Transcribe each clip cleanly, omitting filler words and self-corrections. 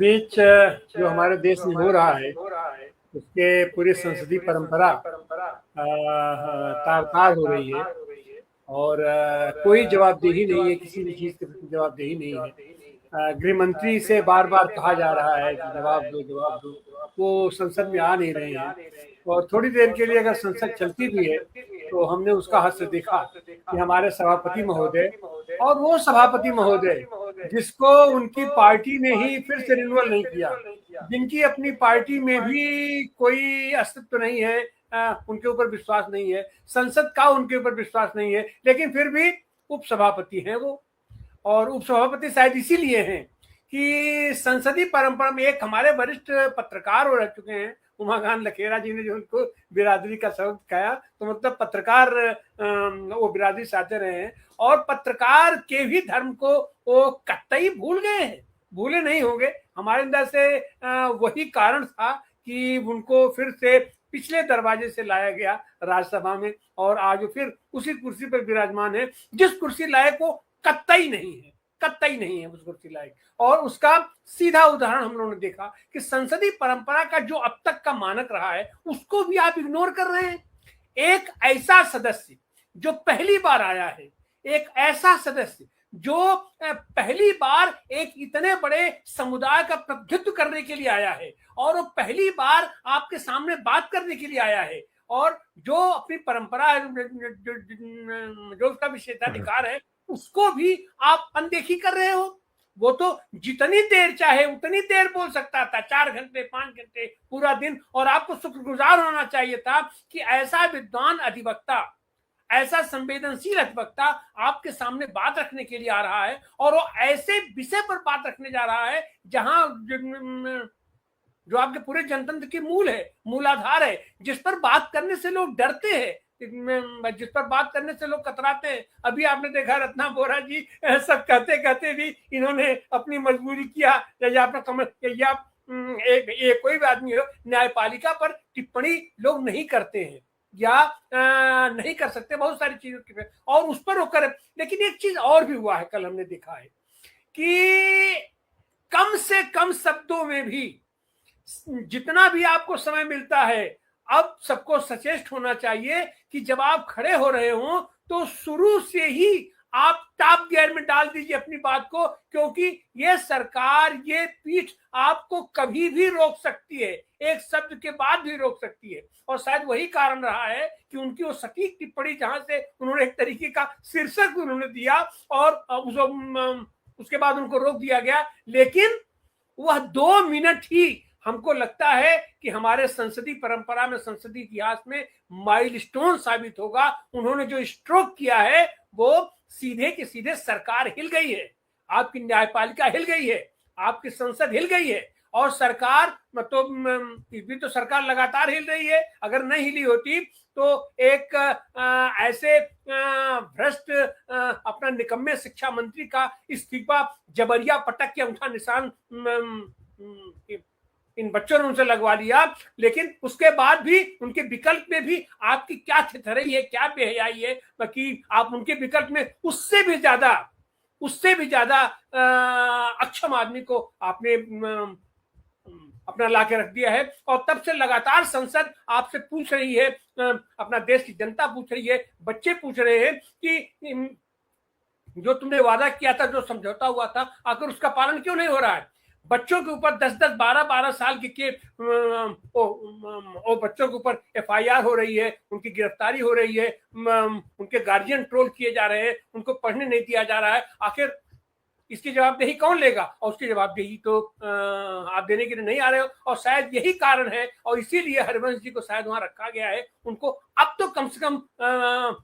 बीच जो हमारे देश में हो रहा है उसके पूरी संसदीय परंपरा तार तार हो रही है। और कोई जवाबदेही नहीं है, किसी भी चीज के प्रति जवाबदेही नहीं है। गृह मंत्री से बार बार कहा जा रहा है कि जवाब दो जवाब दो, वो संसद में आ नहीं रहे हैं। और थोड़ी देर के लिए अगर संसद चलती भी है तो हमने उसका हश्र देखा कि हमारे सभापति महोदय, और वो सभापति महोदय जिसको उनकी पार्टी ने ही फिर से रिन्यूअल नहीं किया, जिनकी अपनी पार्टी में भी कोई अस्तित्व नहीं है, उनके ऊपर विश्वास नहीं है, संसद का उनके ऊपर विश्वास नहीं है, लेकिन फिर भी उपसभापति हैं वो। और उपसभापति शायद इसीलिए हैं कि संसदीय परंपरा में एक हमारे वरिष्ठ पत्रकार हो रह चुके हैं, उमाकांत लखेरा जी ने जो उनको बिरादरी का शब्द कहा, तो मतलब पत्रकार वो बिरादरी से आते रहे हैं और पत्रकार के भी धर्म को वो कतई भूल गए हैं, भूले नहीं होंगे। हमारे अंदर से वही कारण था कि उनको फिर से पिछले दरवाजे से लाया गया राज्यसभा में, और आज फिर उसी कुर्सी पर विराजमान है जिस कुर्सी लायक वो कतई नहीं है, कतई नहीं है उस कुर्सी लायक। और उसका सीधा उदाहरण हम लोगों ने देखा कि संसदीय परंपरा का जो अब तक का मानक रहा है उसको भी आप इग्नोर कर रहे हैं। एक ऐसा सदस्य जो पहली बार आया है, एक ऐसा सदस्य जो पहली बार एक इतने बड़े समुदाय का प्रतिनिधित्व करने के लिए आया है, और वो पहली बार आपके सामने बात करने के लिए आया है, और जो अपनी परंपरा जो उसका विशेषाधिकार है उसको भी आप अनदेखी कर रहे हो। वो तो जितनी देर चाहे उतनी देर बोल सकता था, 4 घंटे 5 घंटे पूरा दिन, और आपको शुक्रगुजार होना चाहिए था कि ऐसा विद्वान अधिवक्ता, ऐसा संवेदनशील अधिवक्ता आपके सामने बात रखने के लिए आ रहा है, और वो ऐसे विषय पर बात रखने जा रहा है जहां जो आपके पूरे जनतंत्र की मूल है, मूलाधार है, जिस पर बात करने से लोग डरते हैं, जिस पर बात करने से लोग कतराते हैं। अभी आपने देखा रत्ना बोरा जी सब कहते कहते भी इन्होंने अपनी मजबूरी किया, या अपना कमर या एक कोई भी आदमी हो, न्यायपालिका पर टिप्पणी लोग नहीं करते हैं या नहीं कर सकते बहुत सारी चीजों की, और उस पर होकर। लेकिन एक चीज और भी हुआ है, कल हमने देखा है कि कम से कम शब्दों में भी जितना भी आपको समय मिलता है, अब सबको सचेत होना चाहिए कि जब आप खड़े हो रहे हो तो शुरू से ही आप टॉप गियर में डाल दीजिए अपनी बात को, क्योंकि ये सरकार, ये पीठ आपको कभी भी रोक सकती है, एक शब्द के बाद भी रोक सकती है। और शायद वही कारण रहा है कि उनकी वो सटीक टिप्पणी, जहां से उन्होंने एक तरीके का शीर्षक उन्होंने दिया और उसके बाद उनको रोक दिया गया, लेकिन वह 2 मिनट ही हमको लगता है कि हमारे संसदीय परंपरा में, संसदीय इतिहास में माइलस्टोन साबित होगा। उन्होंने जो स्ट्रोक किया है वो सीधे के सीधे सरकार हिल गई है, आपकी न्यायपालिका हिल गई है, आपकी संसद हिल गई है। और सरकार मतलब इस भी तो सरकार लगातार हिल रही है, अगर नहीं हिली होती तो एक ऐसे भ्रष्ट अपना निकम्मे शिक्षा मंत्री का इस्तीफा जबरिया पटक के अंगूठा निशान इन बच्चों ने उनसे लगवा लिया, लेकिन उसके बाद भी उनके विकल्प में भी आपकी क्या थिथरई है, क्या बेहयाई है, कि आप उनके विकल्प में उससे भी ज्यादा अक्षम आदमी को आपने अपना ला के रख दिया है। और तब से लगातार संसद आपसे पूछ रही है, अपना देश की जनता पूछ रही है, बच्चे पूछ रहे हैं कि जो तुमने वादा किया था, जो समझौता हुआ था, आखिर उसका पालन क्यों नहीं हो रहा है। बच्चों के ऊपर 10-10, 12-12 साल के बच्चों के ऊपर एफआईआर हो रही है, उनकी गिरफ्तारी हो रही है, उनके गार्जियन ट्रोल किए जा रहे हैं, उनको पढ़ने नहीं दिया जा रहा है। आखिर इसकी जवाबदेही कौन लेगा? और उसकी जवाबदेही तो आप देने के लिए नहीं आ रहे हो, और शायद यही कारण है, और इसीलिए हरिवंश जी को शायद वहां रखा गया है। उनको अब तो कम से कम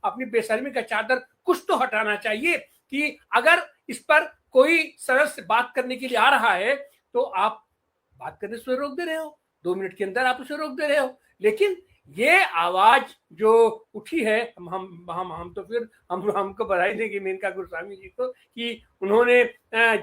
अपनी बेशर्मी का चादर कुछ तो हटाना चाहिए कि अगर इस पर कोई सदस्य बात करने के लिए आ रहा है तो आप बात करने से रोक दे रहे हो, 2 मिनट के अंदर आप उसे रोक दे रहे हो। लेकिन ये आवाज जो उठी है, हम तो फिर हमको बधाई देंगे मेनका गोस्वामी जी को कि उन्होंने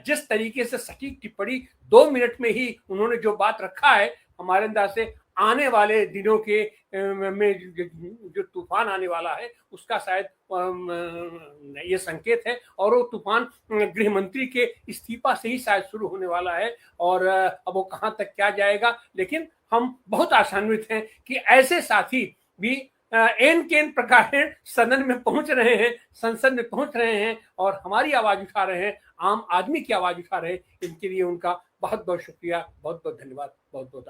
जिस तरीके से सटीक टिप्पणी 2 मिनट में ही उन्होंने जो बात रखा है, हमारे अंदाज से आने वाले दिनों के में जो तूफान आने वाला है उसका शायद ये संकेत है, और वो तूफान गृह मंत्री के इस्तीफा से ही शायद शुरू होने वाला है, और अब वो कहां तक क्या जाएगा। लेकिन हम बहुत आशान्वित हैं कि ऐसे साथी भी एन केन प्रकार सदन में पहुंच रहे हैं, संसद में पहुंच रहे हैं और हमारी आवाज उठा रहे हैं, आम आदमी की आवाज उठा रहे हैं। इनके लिए उनका बहुत बहुत शुक्रिया, बहुत बहुत धन्यवाद, बहुत बहुत